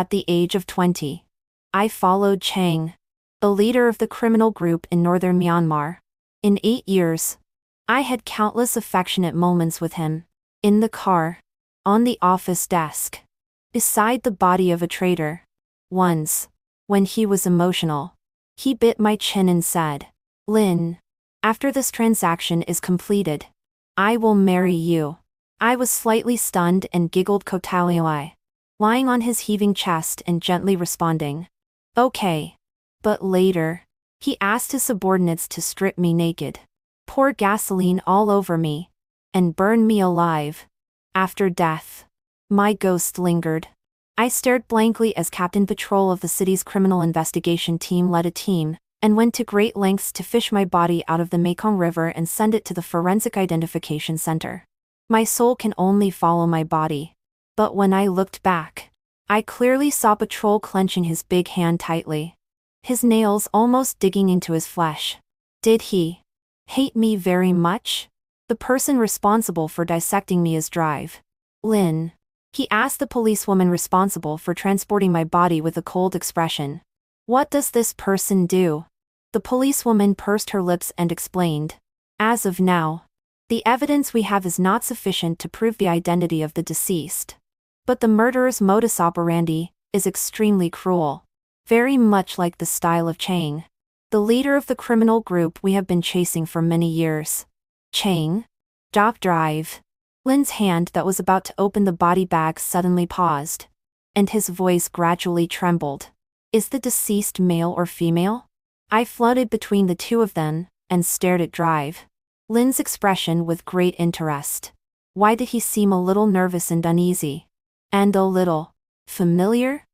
At the age of 20, I followed Chang, the leader of the criminal group in northern Myanmar. In 8 years, I had countless affectionate moments with him. In the car, on the office desk, beside the body of a traitor. Once, when he was emotional, he bit my chin and said, "Lin, after this transaction is completed, I will marry you." I was slightly stunned and giggled Kotalioi, lying on his heaving chest and gently responding, "Okay." But later, he asked his subordinates to strip me naked, pour gasoline all over me, and burn me alive. After death, my ghost lingered. I stared blankly as Captain Patrol of the city's criminal investigation team led a team, and went to great lengths to fish my body out of the Mekong River and send it to the Forensic Identification Center. My soul can only follow my body. But when I looked back, I clearly saw Patrol clenching his big hand tightly, his nails almost digging into his flesh. Did he hate me very much? The person responsible for dissecting me is Drive. Lin. He asked the policewoman responsible for transporting my body with a cold expression. What does this person do? The policewoman pursed her lips and explained. As of now, the evidence we have is not sufficient to prove the identity of the deceased. But the murderer's modus operandi is extremely cruel. Very much like the style of Chang, the leader of the criminal group we have been chasing for many years. Chang? Drive. Lin's hand that was about to open the body bag suddenly paused, and his voice gradually trembled. Is the deceased male or female? I floated between the two of them, and stared at Drive. Lin's expression with great interest. Why did he seem a little nervous and uneasy? And a little familiar?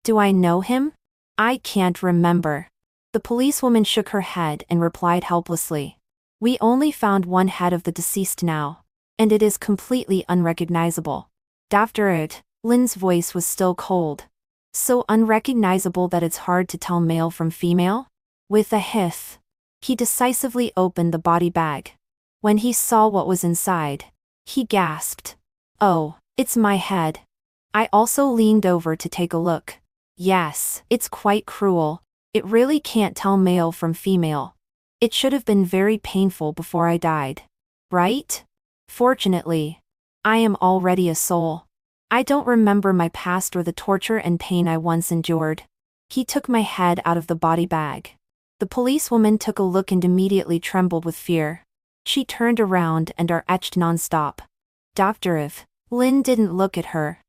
Do I know him? I can't remember. The policewoman shook her head and replied helplessly. We only found one head of the deceased now, and it is completely unrecognizable. After it, Lin's voice was still cold. So unrecognizable that it's hard to tell male from female? With a hiss, he decisively opened the body bag. When he saw what was inside, he gasped. Oh, it's my head. I also leaned over to take a look. Yes, it's quite cruel. It really can't tell male from female. It should have been very painful before I died. Right? Fortunately, I am already a soul. I don't remember my past or the torture and pain I once endured. He took my head out of the body bag. The policewoman took a look and immediately trembled with fear. She turned around and etched non-stop. Dr. Lin didn't look at her.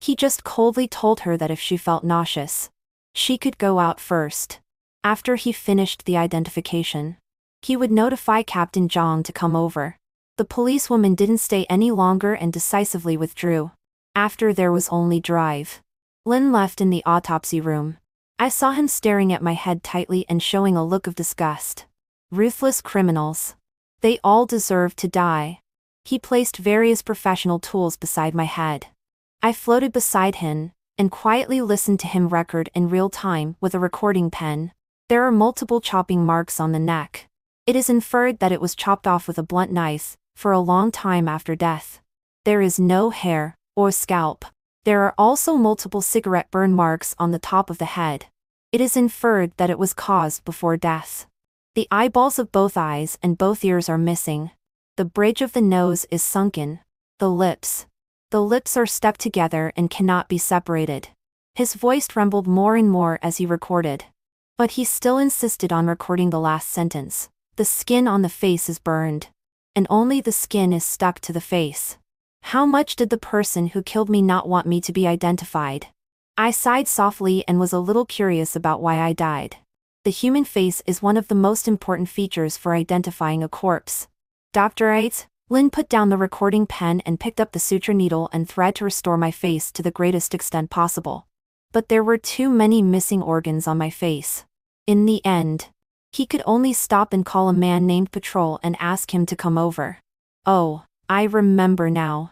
He just coldly told her that if she felt nauseous, she could go out first. After he finished the identification, he would notify Captain Zhang to come over. The policewoman didn't stay any longer and decisively withdrew. After there was only Drive. Lin left in the autopsy room. I saw him staring at my head tightly and showing a look of disgust. Ruthless criminals. They all deserve to die. He placed various professional tools beside my head. I floated beside him, and quietly listened to him record in real time with a recording pen. There are multiple chopping marks on the neck. It is inferred that it was chopped off with a blunt knife, for a long time after death. There is no hair, or scalp. There are also multiple cigarette burn marks on the top of the head. It is inferred that it was caused before death. The eyeballs of both eyes and both ears are missing. The bridge of the nose is sunken. The lips are stuck together and cannot be separated. His voice trembled more and more as he recorded. But he still insisted on recording the last sentence. The skin on the face is burned. And only the skin is stuck to the face. How much did the person who killed me not want me to be identified? I sighed softly and was a little curious about why I died. The human face is one of the most important features for identifying a corpse. Dr. Lin put down the recording pen and picked up the suture needle and thread to restore my face to the greatest extent possible. But there were too many missing organs on my face. In the end, he could only stop and call a man named Patrol and ask him to come over. Oh, I remember now.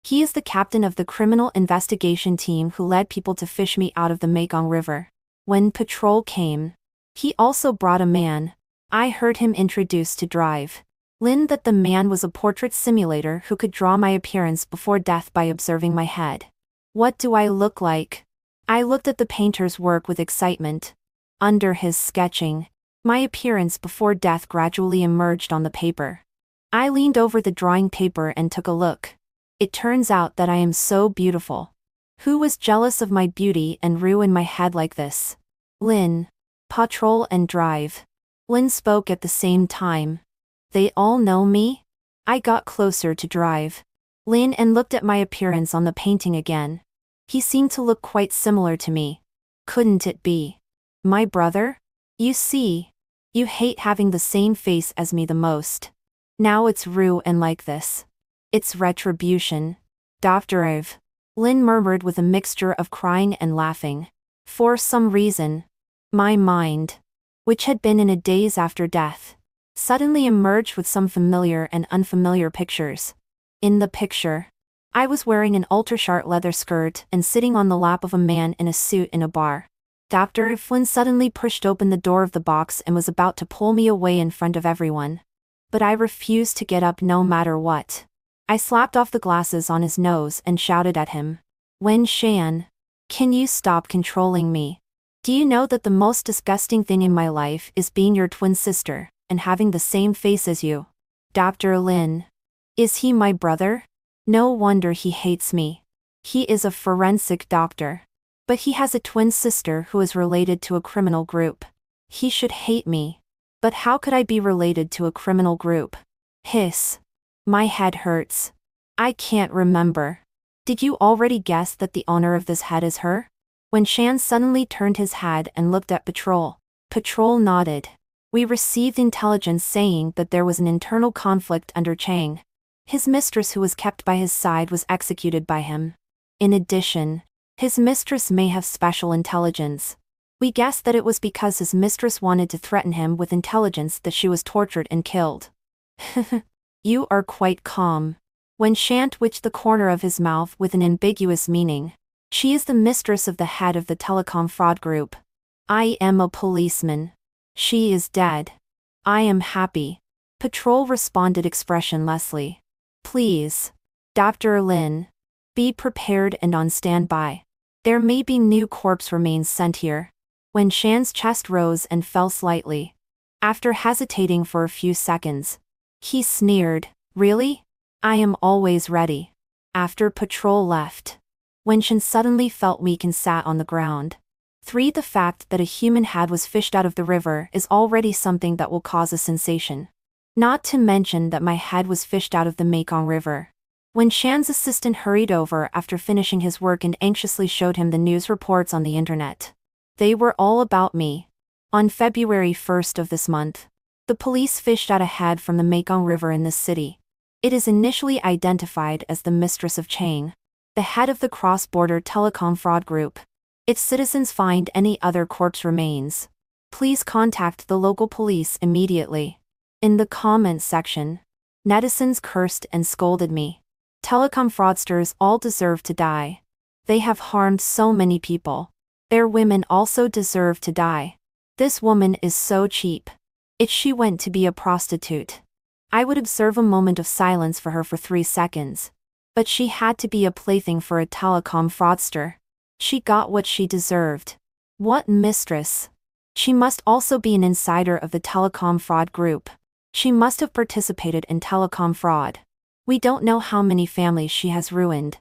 He is the captain of the criminal investigation team who led people to fish me out of the Mekong River. When Patrol came, he also brought a man. I heard him introduce to Drive. Lin that the man was a portrait simulator who could draw my appearance before death by observing my head. What do I look like? I looked at the painter's work with excitement. Under his sketching, my appearance before death gradually emerged on the paper. I leaned over the drawing paper and took a look. It turns out that I am so beautiful. Who was jealous of my beauty and ruined my head like this? Lynn. Patrol and Drive. Lynn spoke at the same time. They all know me? I got closer to Drive. Lynn and looked at my appearance on the painting again. He seemed to look quite similar to me. Couldn't it be my brother? You see, you hate having the same face as me the most. Now it's ruined like this. It's retribution. Dr. Ive. Lynn murmured with a mixture of crying and laughing. For some reason, my mind, which had been in a daze after death, suddenly emerged with some familiar and unfamiliar pictures. In the picture, I was wearing an ultra-short leather skirt and sitting on the lap of a man in a suit in a bar. Dr. Flynn suddenly pushed open the door of the box and was about to pull me away in front of everyone. But I refused to get up no matter what. I slapped off the glasses on his nose and shouted at him. Wen Shan, can you stop controlling me? Do you know that the most disgusting thing in my life is being your twin sister and having the same face as you? Dr. Lin. Is he my brother? No wonder he hates me. He is a forensic doctor. But he has a twin sister who is related to a criminal group. He should hate me. But how could I be related to a criminal group? Hiss. My head hurts. I can't remember. Did you already guess that the owner of this head is her? When Shan suddenly turned his head and looked at Patrol. Patrol nodded. We received intelligence saying that there was an internal conflict under Chang. His mistress who was kept by his side was executed by him. In addition, his mistress may have special intelligence. We guessed that it was because his mistress wanted to threaten him with intelligence that she was tortured and killed. You are quite calm. When Shan twitched the corner of his mouth with an ambiguous meaning. She is the mistress of the head of the telecom fraud group. I am a policeman. She is dead. I am happy. Patrol responded expressionlessly. Please. Dr. Lin. Be prepared and on standby. There may be new corpse remains sent here. When Shan's chest rose and fell slightly. After hesitating for a few seconds. He sneered. Really? I am always ready. After Patrol left. When Shan suddenly felt weak and sat on the ground. 3. The fact that a human head was fished out of the river is already something that will cause a sensation. Not to mention that my head was fished out of the Mekong River. When Shan's assistant hurried over after finishing his work and anxiously showed him the news reports on the internet. They were all about me. On February 1st of this month, the police fished out a head from the Mekong River in this city. It is initially identified as the mistress of Chang, the head of the cross-border telecom fraud group. If citizens find any other corpse remains, please contact the local police immediately. In the comments section, netizens cursed and scolded me. Telecom fraudsters all deserve to die. They have harmed so many people. Their women also deserve to die. This woman is so cheap. If she went to be a prostitute, I would observe a moment of silence for her for 3 seconds. But she had to be a plaything for a telecom fraudster. She got what she deserved. What mistress? She must also be an insider of the telecom fraud group. She must have participated in telecom fraud. We don't know how many families she has ruined.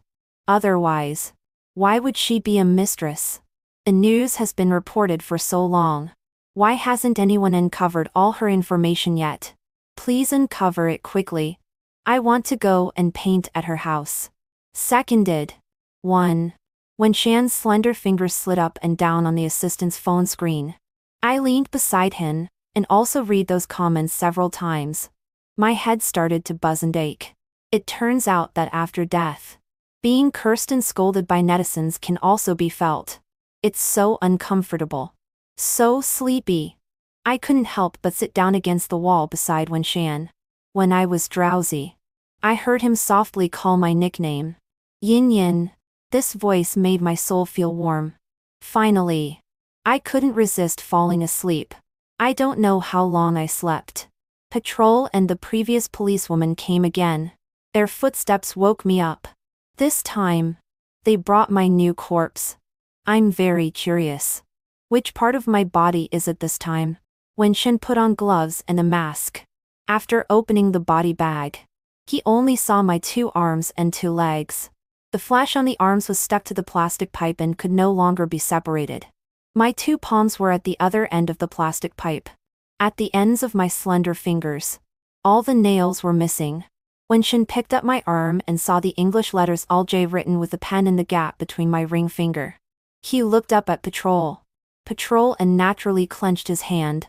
Otherwise, why would she be a mistress? The news has been reported for so long. Why hasn't anyone uncovered all her information yet? Please uncover it quickly. I want to go and paint at her house. Seconded. 1. When Shan's slender fingers slid up and down on the assistant's phone screen, I leaned beside him, and also read those comments several times. My head started to buzz and ache. It turns out that after death, being cursed and scolded by netizens can also be felt. It's so uncomfortable. So sleepy. I couldn't help but sit down against the wall beside Wen Shan. When I was drowsy, I heard him softly call my nickname. Yin Yin. This voice made my soul feel warm. Finally, I couldn't resist falling asleep. I don't know how long I slept. Patrol and the previous policewoman came again. Their footsteps woke me up. This time, they brought my new corpse. I'm very curious. Which part of my body is it this time? Wenshin put on gloves and a mask. After opening the body bag, he only saw my 2 arms and 2 legs. The flesh on the arms was stuck to the plastic pipe and could no longer be separated. My 2 palms were at the other end of the plastic pipe. At the ends of my slender fingers. All the nails were missing. Wenshin picked up my arm and saw the English letters All-J written with a pen in the gap between my ring finger. He looked up at Patrol. Patrol and naturally clenched his hand.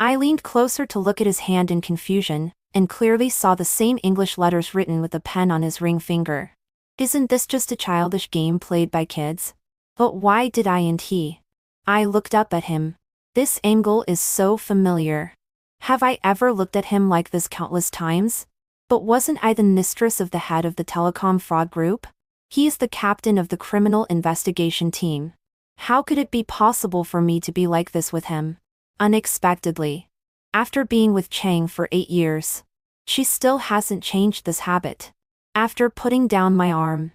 I leaned closer to look at his hand in confusion, and clearly saw the same English letters written with a pen on his ring finger. Isn't this just a childish game played by kids? But why did I and he? I looked up at him. This angle is so familiar. Have I ever looked at him like this countless times? But wasn't I the mistress of the head of the telecom fraud group? He is the captain of the criminal investigation team. How could it be possible for me to be like this with him? Unexpectedly. After being with Chang for 8 years. She still hasn't changed this habit. After putting down my arm.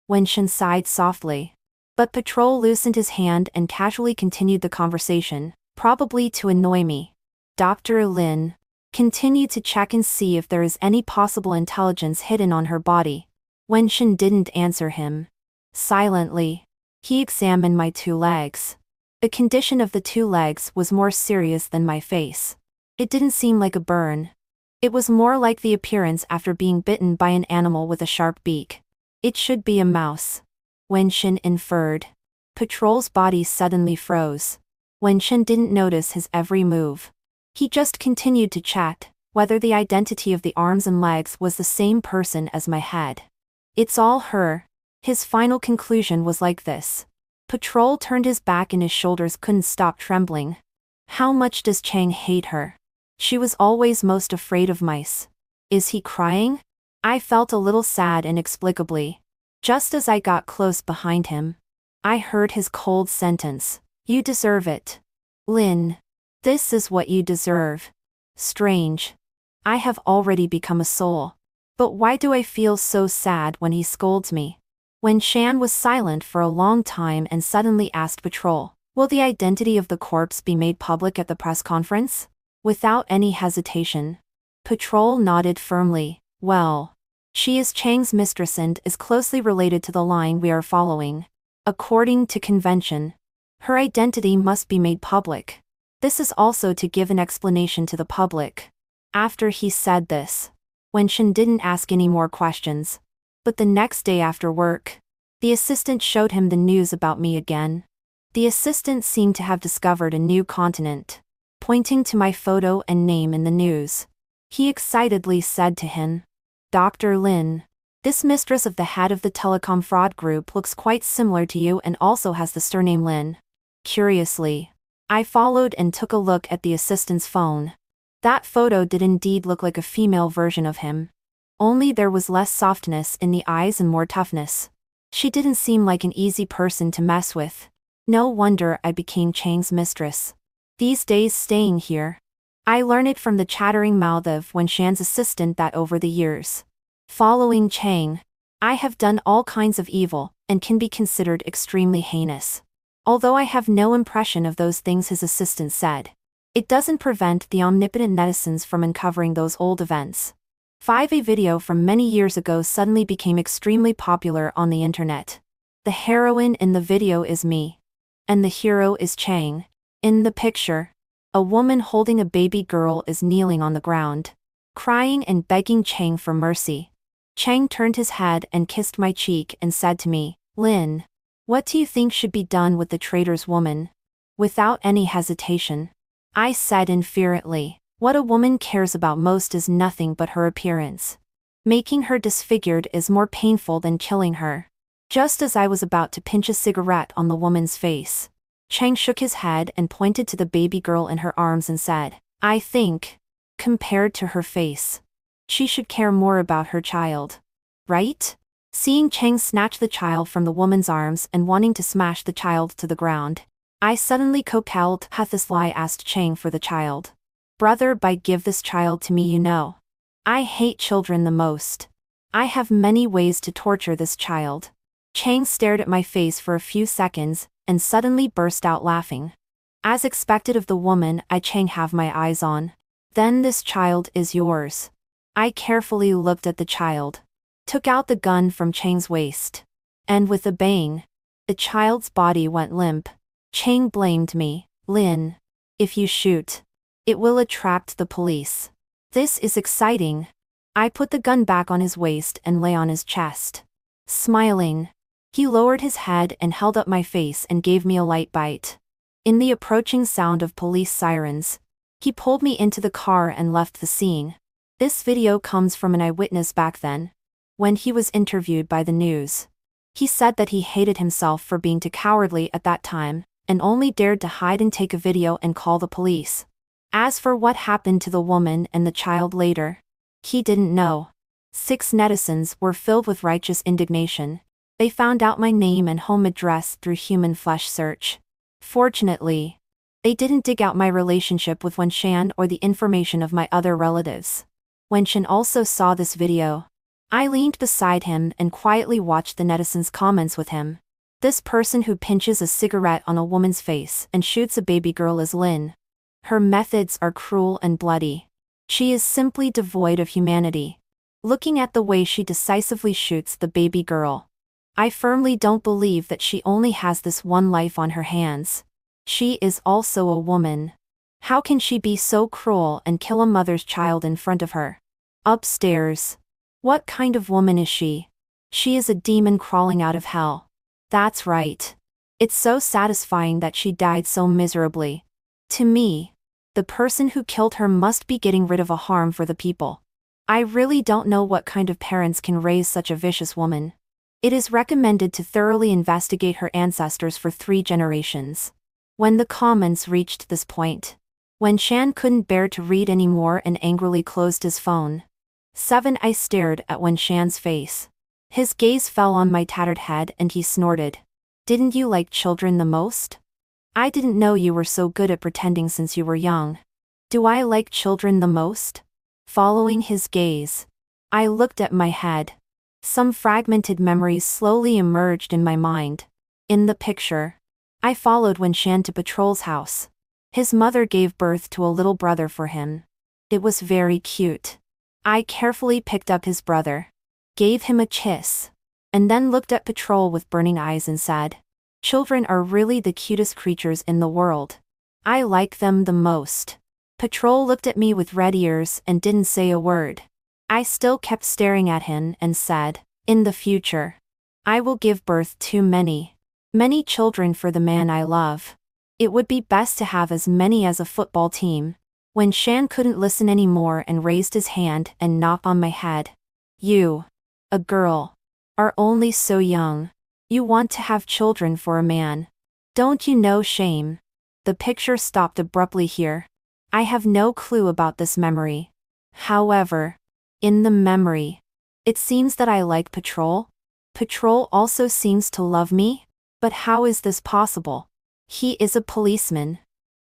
Wenshin sighed softly. But Patrol loosened his hand and casually continued the conversation, probably to annoy me. Dr. Lin. Continue to check and see if there is any possible intelligence hidden on her body. Wenshin didn't answer him. Silently. He examined my 2 legs. The condition of the 2 legs was more serious than my face. It didn't seem like a burn. It was more like the appearance after being bitten by an animal with a sharp beak. It should be a mouse. Wenshin inferred. Patrol's body suddenly froze. Wenshin didn't notice his every move. He just continued to chat, whether the identity of the arms and legs was the same person as my head. It's all her. His final conclusion was like this. Patrol turned his back and his shoulders couldn't stop trembling. How much does Chang hate her? She was always most afraid of mice. Is he crying? I felt a little sad inexplicably. Just as I got close behind him, I heard his cold sentence. You deserve it. Lin. This is what you deserve. Strange. I have already become a soul. But why do I feel so sad when he scolds me? Wenshin was silent for a long time and suddenly asked Patrol, will the identity of the corpse be made public at the press conference? Without any hesitation. Patrol nodded firmly. Well. She is Chang's mistress and is closely related to the line we are following. According to convention. Her identity must be made public. This is also to give an explanation to the public. After he said this, Wenshin didn't ask any more questions. But the next day after work, the assistant showed him the news about me again. The assistant seemed to have discovered a new continent. Pointing to my photo and name in the news, he excitedly said to him, Dr. Lin, this mistress of the head of the telecom fraud group looks quite similar to you and also has the surname Lin. Curiously, I followed and took a look at the assistant's phone. That photo did indeed look like a female version of him. Only there was less softness in the eyes and more toughness. She didn't seem like an easy person to mess with. No wonder I became Chang's mistress. These days staying here, I learned it from the chattering mouth of Wenshin's assistant that over the years, following Chang, I have done all kinds of evil and can be considered extremely heinous. Although I have no impression of those things his assistant said, it doesn't prevent the omnipotent netizens from uncovering those old events. A video from many years ago suddenly became extremely popular on the internet. The heroine in the video is me. And the hero is Chang. In the picture, a woman holding a baby girl is kneeling on the ground, crying and begging Chang for mercy. Chang turned his head and kissed my cheek and said to me, Lin, what do you think should be done with the traitor's woman? Without any hesitation, I said infuriately, what a woman cares about most is nothing but her appearance. Making her disfigured is more painful than killing her. Just as I was about to pinch a cigarette on the woman's face, Chang shook his head and pointed to the baby girl in her arms and said, I think, compared to her face, she should care more about her child. Right? Seeing Chang snatch the child from the woman's arms and wanting to smash the child to the ground, I suddenly compelled Hathislai asked Chang for the child. Brother, give this child to me, you know. I hate children the most. I have many ways to torture this child. Chang stared at my face for a few seconds, and suddenly burst out laughing. As expected of the woman Chang have my eyes on. Then this child is yours. I carefully looked at the child. Took out the gun from Chang's waist. And with a bang, the child's body went limp. Chang blamed me. Lin, if you shoot, it will attract the police. This is exciting. I put the gun back on his waist and lay on his chest. Smiling, he lowered his head and held up my face and gave me a light bite. In the approaching sound of police sirens, he pulled me into the car and left the scene. This video comes from an eyewitness back then, when he was interviewed by the news. He said that he hated himself for being too cowardly at that time, and only dared to hide and take a video and call the police. As for what happened to the woman and the child later, he didn't know. 6 netizens were filled with righteous indignation. They found out my name and home address through human flesh search. Fortunately, they didn't dig out my relationship with Wenshan or the information of my other relatives. Wenshan also saw this video. I leaned beside him and quietly watched the netizens' comments with him. This person who pinches a cigarette on a woman's face and shoots a baby girl is Lin. Her methods are cruel and bloody. She is simply devoid of humanity. Looking at the way she decisively shoots the baby girl, I firmly don't believe that she only has this one life on her hands. She is also a woman. How can she be so cruel and kill a mother's child in front of her? Upstairs. What kind of woman is she? She is a demon crawling out of hell. That's right. It's so satisfying that she died so miserably. To me, the person who killed her must be getting rid of a harm for the people. I really don't know what kind of parents can raise such a vicious woman. It is recommended to thoroughly investigate her ancestors for 3 generations. When the comments reached this point, Wenshan couldn't bear to read anymore and angrily closed his phone. 7. I stared at Wenshan's face. His gaze fell on my tattered head and he snorted. Didn't you like children the most? I didn't know you were so good at pretending since you were young. Do I like children the most? Following his gaze, I looked at my head. Some fragmented memories slowly emerged in my mind. In the picture, I followed Wenshan to Patrol's house. His mother gave birth to a little brother for him. It was very cute. I carefully picked up his brother, gave him a kiss, and then looked at Patrol with burning eyes and said, "Children are really the cutest creatures in the world. I like them the most." Patrol looked at me with red ears and didn't say a word. I still kept staring at him and said, "In the future, I will give birth to many children for the man I love. It would be best to have as many as a football team." Wenshan couldn't listen anymore and raised his hand and knocked on my head. "You, a girl, are only so young. You want to have children for a man. Don't you know shame?" The picture stopped abruptly here. I have no clue about this memory. However, in the memory, it seems that I like Patrol. Patrol also seems to love me, but how is this possible? He is a policeman,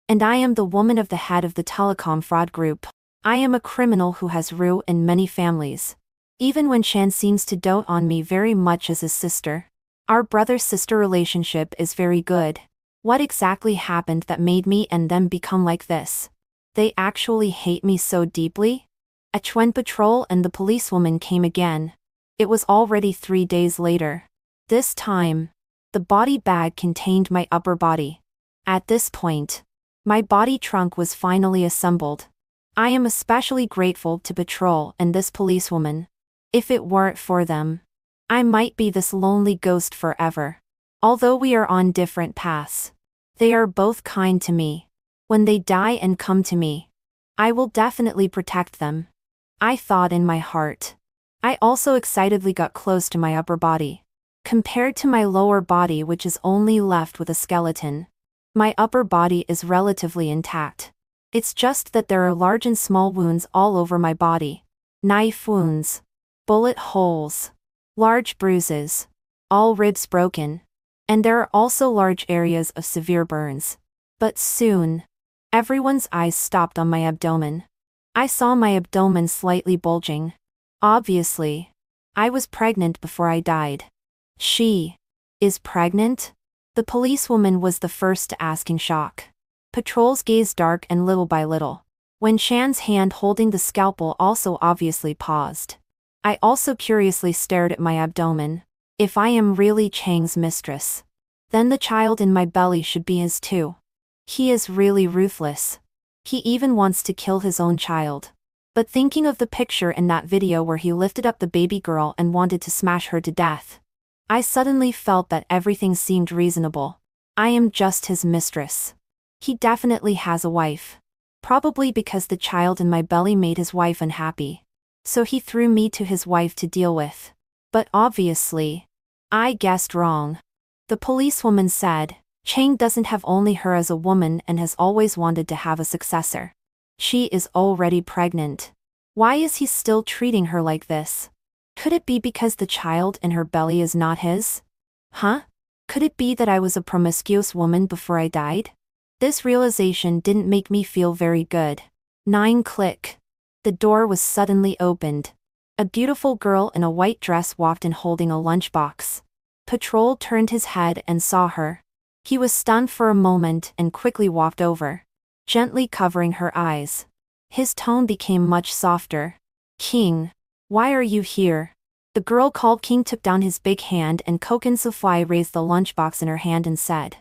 and I am the woman of the head of the telecom fraud group. I am a criminal who has ruined many families. Even Wenshan seems to dote on me very much as his sister. Our brother-sister relationship is very good. What exactly happened that made me and them become like this? They actually hate me so deeply? When Patrol and the policewoman came again, it was already 3 days later. This time, the body bag contained my upper body. At this point, my body trunk was finally assembled. I am especially grateful to Patrol and this policewoman. If it weren't for them, I might be this lonely ghost forever. Although we are on different paths, they are both kind to me. When they die and come to me, I will definitely protect them, I thought in my heart. I also excitedly got close to my upper body. Compared to my lower body, which is only left with a skeleton, my upper body is relatively intact. It's just that there are large and small wounds all over my body. Knife wounds, bullet holes, large bruises, all ribs broken, and there are also large areas of severe burns. But soon, everyone's eyes stopped on my abdomen. I saw my abdomen slightly bulging. Obviously, I was pregnant before I died. She Is pregnant? The policewoman was the first to ask in shock. Patrol's gaze dark and little by little. Wen Shan's hand holding the scalpel also obviously paused. I also curiously stared at my abdomen. If I am really Chang's mistress, then the child in my belly should be his too. He is really ruthless. He even wants to kill his own child. But thinking of the picture in that video where he lifted up the baby girl and wanted to smash her to death, I suddenly felt that everything seemed reasonable. I am just his mistress. He definitely has a wife. Probably because the child in my belly made his wife unhappy. So he threw me to his wife to deal with. But obviously, I guessed wrong. The policewoman said, Chang doesn't have only her as a woman and has always wanted to have a successor. She is already pregnant. Why is he still treating her like this? Could it be because the child in her belly is not his? Huh? Could it be that I was a promiscuous woman before I died? This realization didn't make me feel very good. 9 click. The door was suddenly opened. A beautiful girl in a white dress walked in holding a lunchbox. Patrol turned his head and saw her. He was stunned for a moment and quickly walked over, gently covering her eyes. His tone became much softer. King, why are you here? The girl called King took down his big hand and Koken Sufai raised the lunchbox in her hand and said,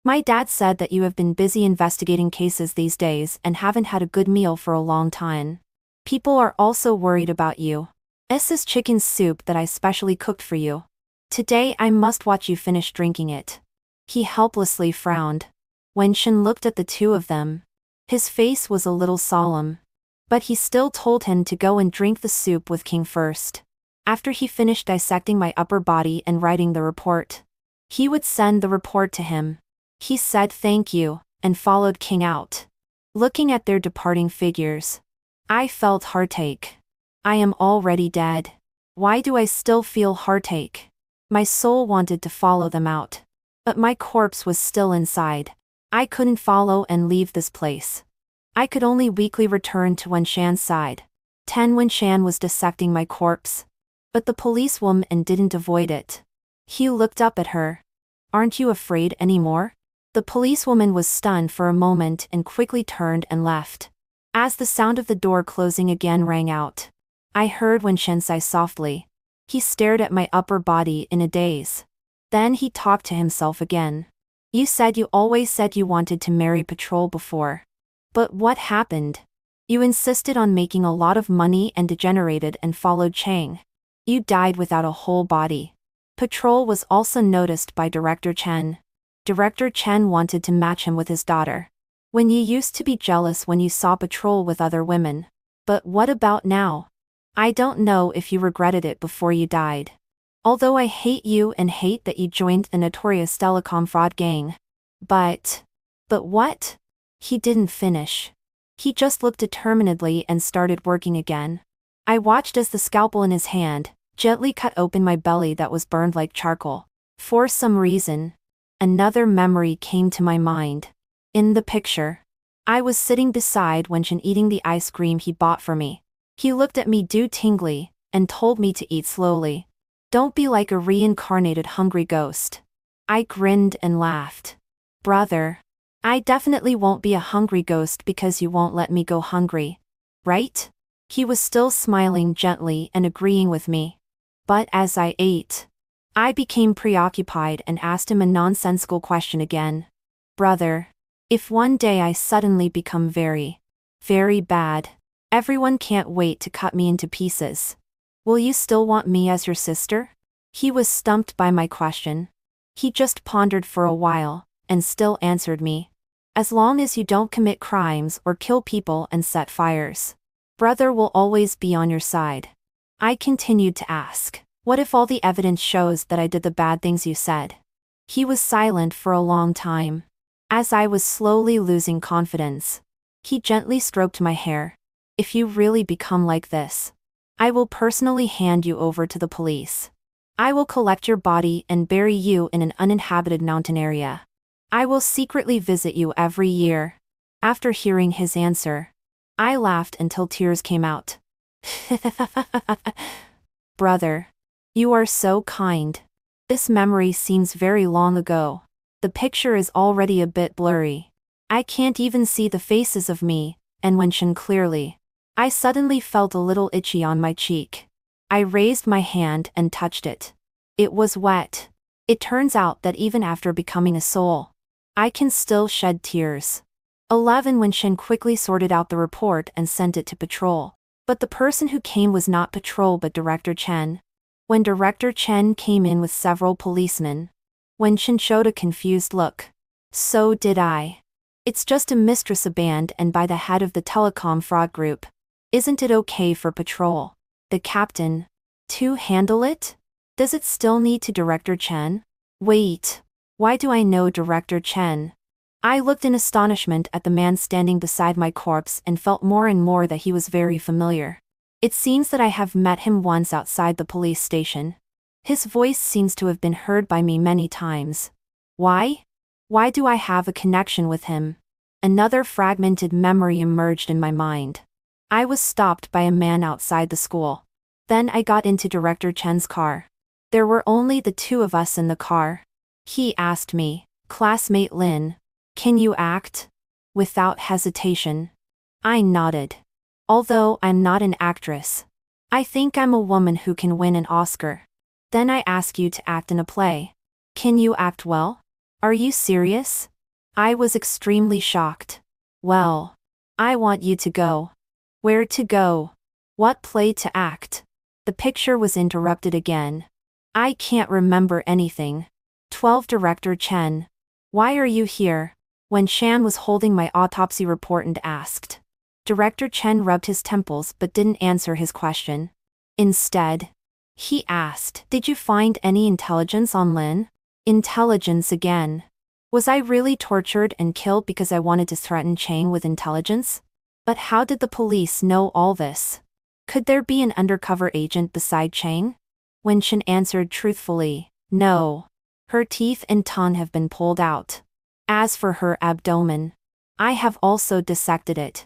My dad said that you have been busy investigating cases these days and haven't had a good meal for a long time. People are also worried about you. This is chicken soup that I specially cooked for you. Today I must watch you finish drinking it. He helplessly frowned. Wen Shan looked at the two of them. His face was a little solemn. But he still told him to go and drink the soup with King first. After he finished dissecting my upper body and writing the report, he would send the report to him. He said thank you, and followed King out. Looking at their departing figures, I felt heartache. I am already dead. Why do I still feel heartache? My soul wanted to follow them out. But my corpse was still inside. I couldn't follow and leave this place. I could only weakly return to Wen Shan's side. Wen Shan was dissecting my corpse. But the policewoman didn't avoid it. He looked up at her. Aren't you afraid anymore? The policewoman was stunned for a moment and quickly turned and left. As the sound of the door closing again rang out, I heard Wen Shan sigh softly. He stared at my upper body in a daze. Then he talked to himself again. You said you always said you wanted to marry Patrol before. But what happened? You insisted on making a lot of money and degenerated and followed Chang. You died without a whole body. Patrol was also noticed by Director Chen. Director Chen wanted to match him with his daughter. When you used to be jealous when you saw Patrol with other women. But what about now? I don't know if you regretted it before you died. Although I hate you and hate that you joined the notorious telecom fraud gang. But what? He didn't finish. He just looked determinedly and started working again. I watched as the scalpel in his hand gently cut open my belly that was burned like charcoal. For some reason, another memory came to my mind. In the picture, I was sitting beside Wen Shan eating the ice cream he bought for me. He looked at me tingly and told me to eat slowly. Don't be like a reincarnated hungry ghost. I grinned and laughed. Brother, I definitely won't be a hungry ghost because you won't let me go hungry. Right? He was still smiling gently and agreeing with me. But as I ate, I became preoccupied and asked him a nonsensical question again. Brother, if one day I suddenly become very, very bad, everyone can't wait to cut me into pieces. Will you still want me as your sister? He was stumped by my question. He just pondered for a while, and still answered me. As long as you don't commit crimes or kill people and set fires, brother will always be on your side. I continued to ask, what if all the evidence shows that I did the bad things you said? He was silent for a long time. As I was slowly losing confidence, he gently stroked my hair. If you really become like this, I will personally hand you over to the police. I will collect your body and bury you in an uninhabited mountain area. I will secretly visit you every year. After hearing his answer, I laughed until tears came out. Brother, you are so kind. This memory seems very long ago. The picture is already a bit blurry. I can't even see the faces of me and Wenshan clearly. I suddenly felt a little itchy on my cheek. I raised my hand and touched it. It was wet. It turns out that even after becoming a soul, I can still shed tears. 11 Wenshan quickly sorted out the report and sent it to patrol. But the person who came was not patrol but Director Chen. When Director Chen came in with several policemen, Wenshan showed a confused look. So did I. It's just a mistress band and by the head of the telecom fraud group. Isn't it okay for patrol, the captain, to handle it? Does it still need to Director Chen? Wait. Why do I know Director Chen? I looked in astonishment at the man standing beside my corpse and felt more and more that he was very familiar. It seems that I have met him once outside the police station. His voice seems to have been heard by me many times. Why? Why do I have a connection with him? Another fragmented memory emerged in my mind. I was stopped by a man outside the school. Then I got into Director Chen's car. There were only the two of us in the car. He asked me, "Classmate Lin, can you act?" Without hesitation. I nodded. Although I'm not an actress, I think I'm a woman who can win an Oscar. Then I ask you to act in a play. Can you act well? Are you serious? I was extremely shocked. Well, I want you to go. Where to go? What play to act? The picture was interrupted again. I can't remember anything. 12 Director Chen. Why are you here? Wenshan was holding my autopsy report and asked. Director Chen rubbed his temples but didn't answer his question. Instead, he asked, "Did you find any intelligence on Lin?" Intelligence again. Was I really tortured and killed because I wanted to threaten Chang with intelligence? But how did the police know all this? Could there be an undercover agent beside Chang? Wenshan answered truthfully, no. Her teeth and tongue have been pulled out. As for her abdomen, I have also dissected it.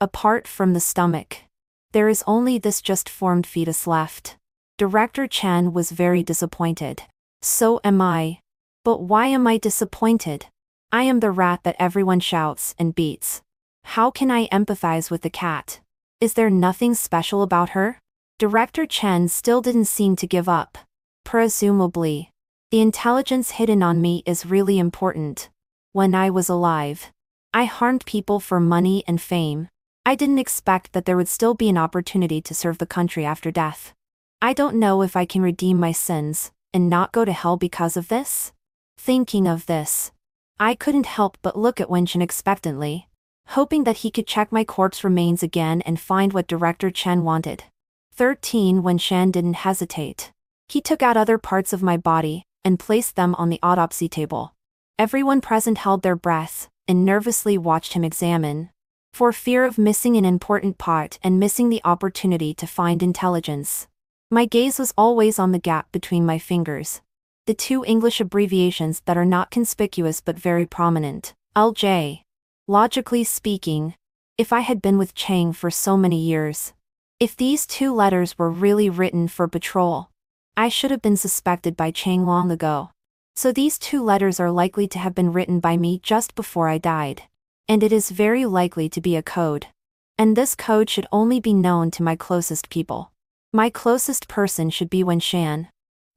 Apart from the stomach, there is only this just formed fetus left. Director Chen was very disappointed. So am I. But why am I disappointed? I am the rat that everyone shouts and beats. How can I empathize with the cat? Is there nothing special about her? Director Chen still didn't seem to give up. Presumably, the intelligence hidden on me is really important. When I was alive, I harmed people for money and fame. I didn't expect that there would still be an opportunity to serve the country after death. I don't know if I can redeem my sins and not go to hell because of this. Thinking of this, I couldn't help but look at Wenshan expectantly, hoping that he could check my corpse remains again and find what Director Chen wanted. 13 Wenshan didn't hesitate. He took out other parts of my body and placed them on the autopsy table. Everyone present held their breath and nervously watched him examine, for fear of missing an important part and missing the opportunity to find intelligence. My gaze was always on the gap between my fingers. The two English abbreviations that are not conspicuous but very prominent, LJ. Logically speaking, if I had been with Chang for so many years, if these two letters were really written for patrol, I should have been suspected by Chang long ago. So these two letters are likely to have been written by me just before I died. And it is very likely to be a code. And this code should only be known to my closest people. My closest person should be Wenshan.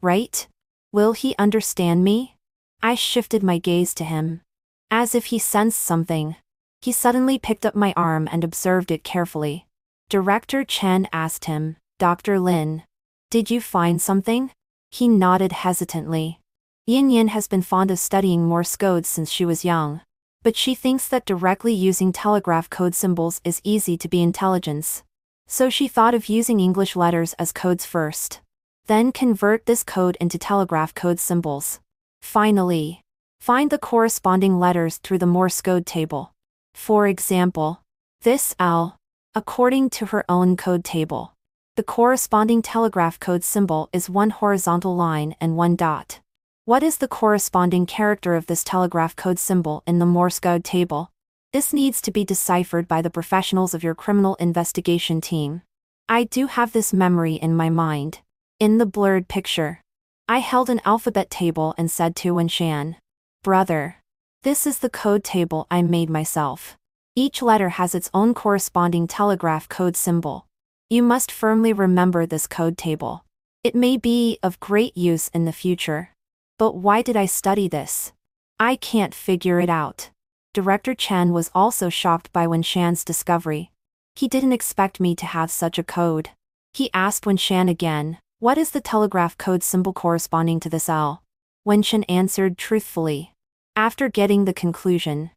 Right? Will he understand me? I shifted my gaze to him. As if he sensed something, he suddenly picked up my arm and observed it carefully. Director Chen asked him, "Dr. Lin, did you find something?" He nodded hesitantly. Yin Yin has been fond of studying Morse codes since she was young, but she thinks that directly using telegraph code symbols is easy to be intelligence. So she thought of using English letters as codes first. Then convert this code into telegraph code symbols. Finally, find the corresponding letters through the Morse code table. For example, this L, according to her own code table. The corresponding telegraph code symbol is one horizontal line and one dot. What is the corresponding character of this telegraph code symbol in the Morse code table? This needs to be deciphered by the professionals of your criminal investigation team. I do have this memory in my mind. In the blurred picture, I held an alphabet table and said to Wenshan, "Brother, this is the code table I made myself. Each letter has its own corresponding telegraph code symbol. You must firmly remember this code table. It may be of great use in the future. But why did I study this? I can't figure it out." Director Chen was also shocked by Wenshan's discovery. He didn't expect me to have such a code. He asked Wenshan again, "What is the telegraph code symbol corresponding to this L?" Wenshan answered truthfully. After getting the conclusion,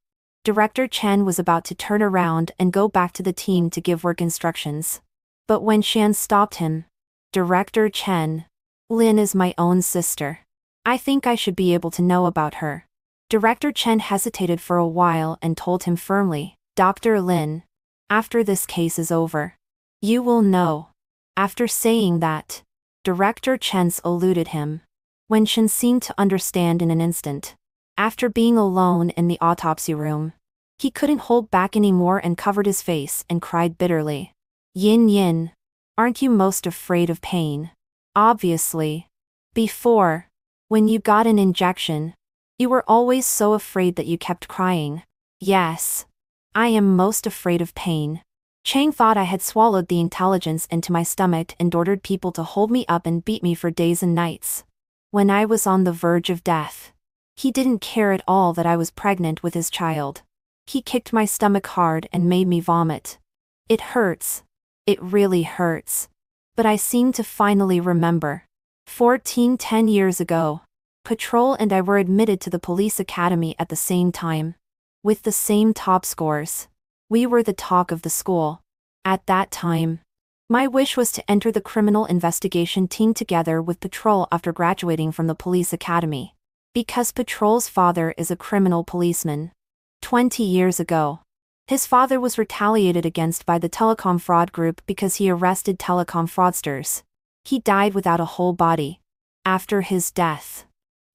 Director Chen was about to turn around and go back to the team to give work instructions. But Wenshan stopped him. "Director Chen, Lin is my own sister. I think I should be able to know about her." Director Chen hesitated for a while and told him firmly, "Dr. Lin, after this case is over, you will know." After saying that, Director Chen's eluded him. Wenshan seemed to understand in an instant. After being alone in the autopsy room, he couldn't hold back anymore and covered his face and cried bitterly. "Yin Yin, aren't you most afraid of pain?" "Obviously. Before, when you got an injection, you were always so afraid that you kept crying." "Yes. I am most afraid of pain." Chang thought I had swallowed the intelligence into my stomach and ordered people to hold me up and beat me for days and nights. When I was on the verge of death, he didn't care at all that I was pregnant with his child. He kicked my stomach hard and made me vomit. It hurts. It really hurts. But I seem to finally remember. 10 years ago, Patrol and I were admitted to the police academy at the same time. With the same top scores. We were the talk of the school. At that time, my wish was to enter the criminal investigation team together with Patrol after graduating from the police academy. Because Patrol's father is a criminal policeman. 20 years ago, his father was retaliated against by the telecom fraud group because he arrested telecom fraudsters. He died without a whole body. After his death,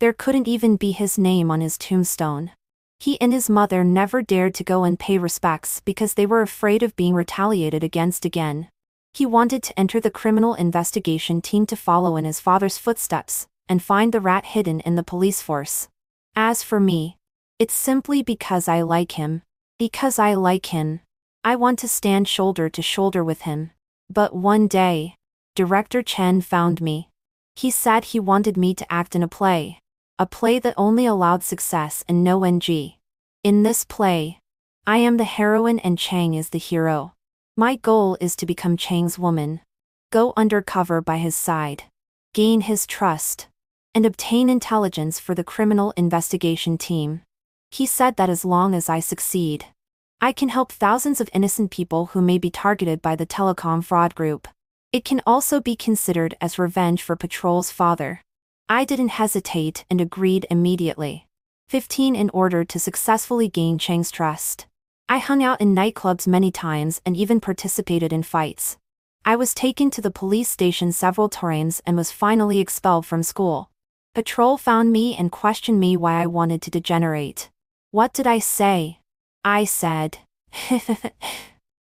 there couldn't even be his name on his tombstone. He and his mother never dared to go and pay respects because they were afraid of being retaliated against again. He wanted to enter the criminal investigation team to follow in his father's footsteps and find the rat hidden in the police force. As for me, it's simply because I like him. Because I like him, I want to stand shoulder to shoulder with him. But one day, Director Chen found me. He said he wanted me to act in a play that only allowed success and no NG. In this play, I am the heroine and Chang is the hero. My goal is to become Chang's woman, go undercover by his side, gain his trust, and obtain intelligence for the criminal investigation team. He said that as long as I succeed, I can help thousands of innocent people who may be targeted by the telecom fraud group. It can also be considered as revenge for Patrol's father. I didn't hesitate and agreed immediately. 15 In order to successfully gain Chang's trust, I hung out in nightclubs many times and even participated in fights. I was taken to the police station several times and was finally expelled from school. Patrol found me and questioned me why I wanted to degenerate. What did I say? I said,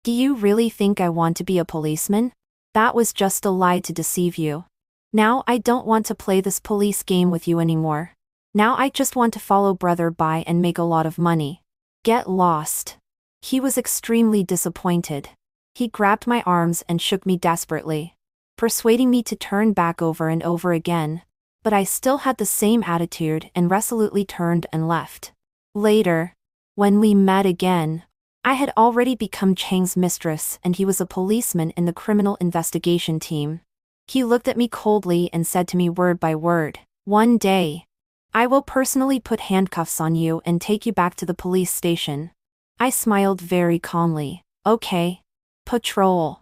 "Do you really think I want to be a policeman? That was just a lie to deceive you. Now I don't want to play this police game with you anymore. Now I just want to follow Brother Bai and make a lot of money. Get lost." He was extremely disappointed. He grabbed my arms and shook me desperately, persuading me to turn back over and over again. But I still had the same attitude and resolutely turned and left. Later, when we met again, I had already become Chang's mistress and he was a policeman in the criminal investigation team. He looked at me coldly and said to me word by word, "One day, I will personally put handcuffs on you and take you back to the police station." I smiled very calmly. "Okay. Patrol."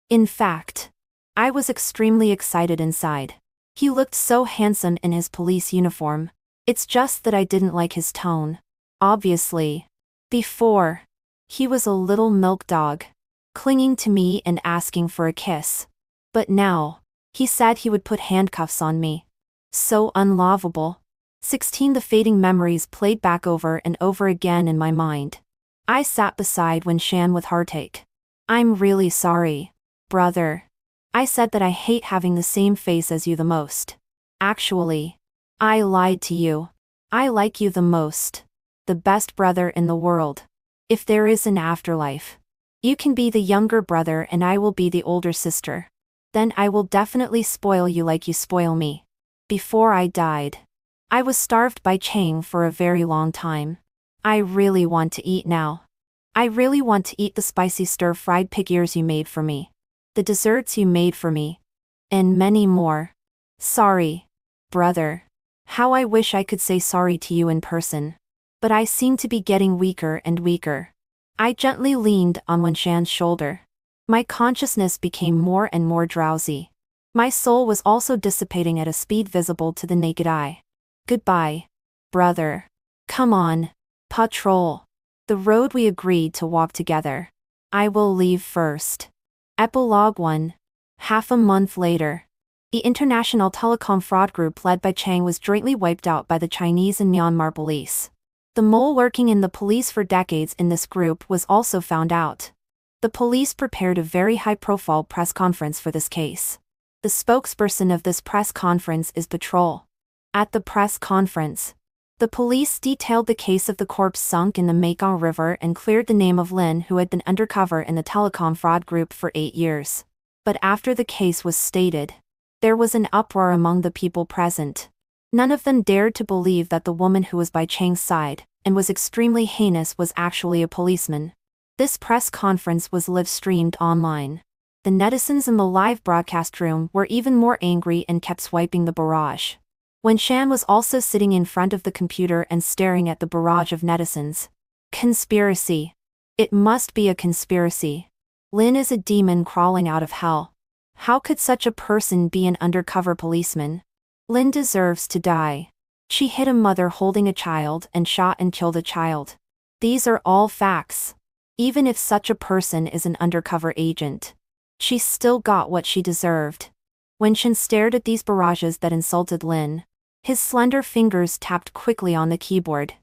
In fact, I was extremely excited inside. He looked so handsome in his police uniform. It's just that I didn't like his tone. Obviously. Before, he was a little milk dog, clinging to me and asking for a kiss. But now, he said he would put handcuffs on me. So unlovable. 16 The fading memories played back over and over again in my mind. I sat beside Wenshan with heartache. "I'm really sorry, brother. I said that I hate having the same face as you the most. Actually, I lied to you. I like you the most. The best brother in the world. If there is an afterlife, you can be the younger brother and I will be the older sister. Then I will definitely spoil you like you spoil me. Before I died, I was starved by Chang for a very long time. I really want to eat now. I really want to eat the spicy stir-fried pig ears you made for me. The desserts you made for me. And many more. Sorry, brother. How I wish I could say sorry to you in person. But I seem to be getting weaker and weaker. I gently leaned on Wenshan's shoulder. My consciousness became more and more drowsy. My soul was also dissipating at a speed visible to the naked eye. Goodbye, brother. Come on, patrol. The road we agreed to walk together. I will leave first. Epilogue 1. Half a month later. The international telecom fraud group led by Chang was jointly wiped out by the Chinese and Myanmar police. The mole working in the police for decades in this group was also found out. The police prepared a very high-profile press conference for this case. The spokesperson of this press conference is Patrol. At the press conference, the police detailed the case of the corpse sunk in the Mekong River and cleared the name of Lin, who had been undercover in the telecom fraud group for 8 years. But after the case was stated, there was an uproar among the people present. None of them dared to believe that the woman who was by Chang's side, and was extremely heinous, was actually a policeman. This press conference was live-streamed online. The netizens in the live broadcast room were even more angry and kept swiping the barrage. Wenshan was also sitting in front of the computer and staring at the barrage of netizens. Conspiracy. It must be a conspiracy. Lin is a demon crawling out of hell. How could such a person be an undercover policeman? Lin deserves to die. She hit a mother holding a child and shot and killed a child. These are all facts. Even if such a person is an undercover agent, she still got what she deserved. Wenshan stared at these barrages that insulted Lin. His slender fingers tapped quickly on the keyboard.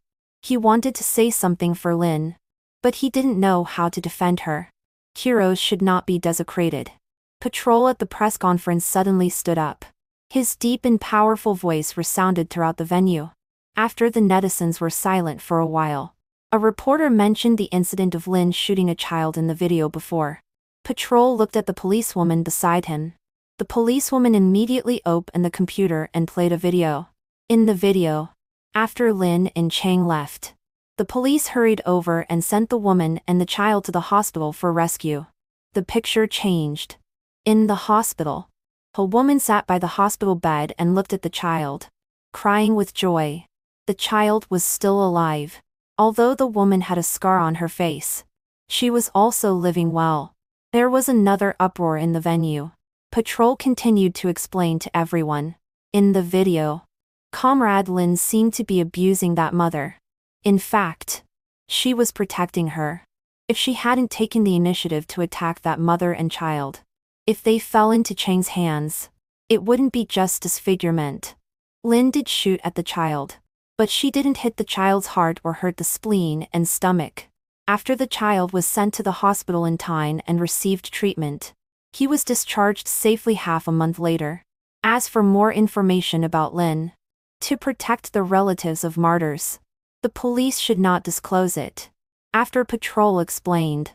He wanted to say something for Lin, but he didn't know how to defend her. Heroes should not be desecrated. Patrol at the press conference suddenly stood up. His deep and powerful voice resounded throughout the venue. After the netizens were silent for a while, a reporter mentioned the incident of Lin shooting a child in the video before. Patrol looked at the policewoman beside him. The policewoman immediately opened the computer and played a video. In the video, after Lin and Chang left, the police hurried over and sent the woman and the child to the hospital for rescue. The picture changed. In the hospital, a woman sat by the hospital bed and looked at the child, crying with joy. The child was still alive. Although the woman had a scar on her face, she was also living well. There was another uproar in the venue. Patrol continued to explain to everyone. In the video, Comrade Lin seemed to be abusing that mother. In fact, she was protecting her. If she hadn't taken the initiative to attack that mother and child, if they fell into Chang's hands, it wouldn't be just disfigurement. Lin did shoot at the child, but she didn't hit the child's heart or hurt the spleen and stomach. After the child was sent to the hospital in time and received treatment, he was discharged safely half a month later. As for more information about Lin, to protect the relatives of martyrs, the police should not disclose it. After Patrol explained,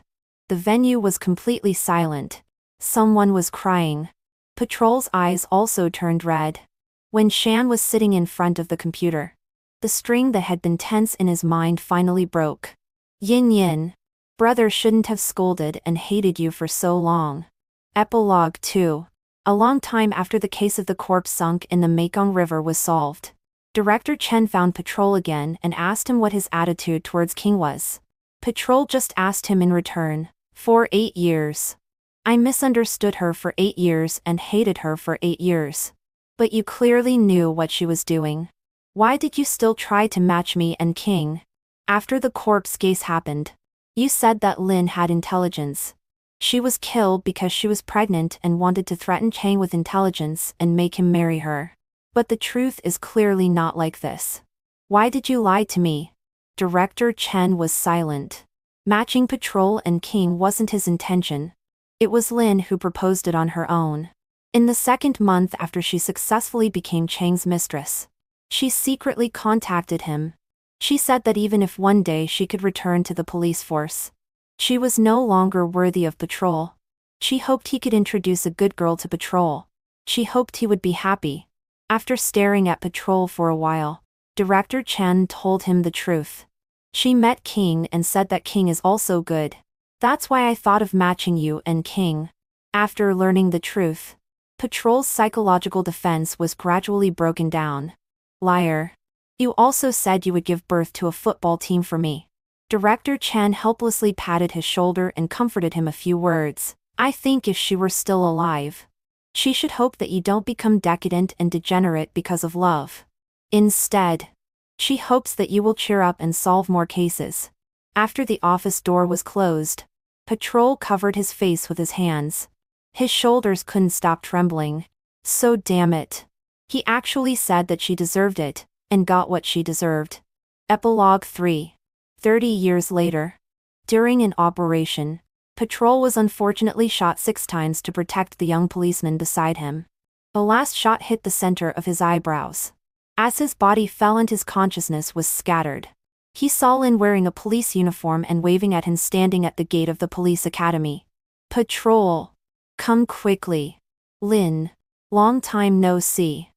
the venue was completely silent. Someone was crying. Patrol's eyes also turned red. Wenshan was sitting in front of the computer. The string that had been tense in his mind finally broke. Yin, brother shouldn't have scolded and hated you for so long. Epilogue 2. A long time after the case of the corpse sunk in the Mekong River was solved, Director Chen found Patrol again and asked him what his attitude towards King was. Patrol just asked him in return, "For 8 years. I misunderstood her for 8 years and hated her for 8 years. But you clearly knew what she was doing. Why did you still try to match me and King? After the corpse case happened, you said that Lin had intelligence. She was killed because she was pregnant and wanted to threaten Chang with intelligence and make him marry her. But the truth is clearly not like this. Why did you lie to me?" Director Chen was silent. Matching Patrol and King wasn't his intention. It was Lin who proposed it on her own. In the second month after she successfully became Chang's mistress, she secretly contacted him. She said that even if one day she could return to the police force, she was no longer worthy of patrol. She hoped he could introduce a good girl to patrol. She hoped he would be happy. After staring at patrol for a while, Director Chen told him the truth. She met King and said that King is also good. That's why I thought of matching you and King. After learning the truth, Patrol's psychological defense was gradually broken down. Liar. You also said you would give birth to a football team for me. Director Chen helplessly patted his shoulder and comforted him a few words. I think if she were still alive, she should hope that you don't become decadent and degenerate because of love. Instead, she hopes that you will cheer up and solve more cases. After the office door was closed, Patrol covered his face with his hands. His shoulders couldn't stop trembling. So damn it. He actually said that she deserved it, and got what she deserved. Epilogue 3. 30 years later. During an operation, Patrol was unfortunately shot 6 times to protect the young policeman beside him. The last shot hit the center of his eyebrows. As his body fell and his consciousness was scattered, he saw Lin wearing a police uniform and waving at him standing at the gate of the police academy. Patrol! Come quickly. Lin. Long time no see.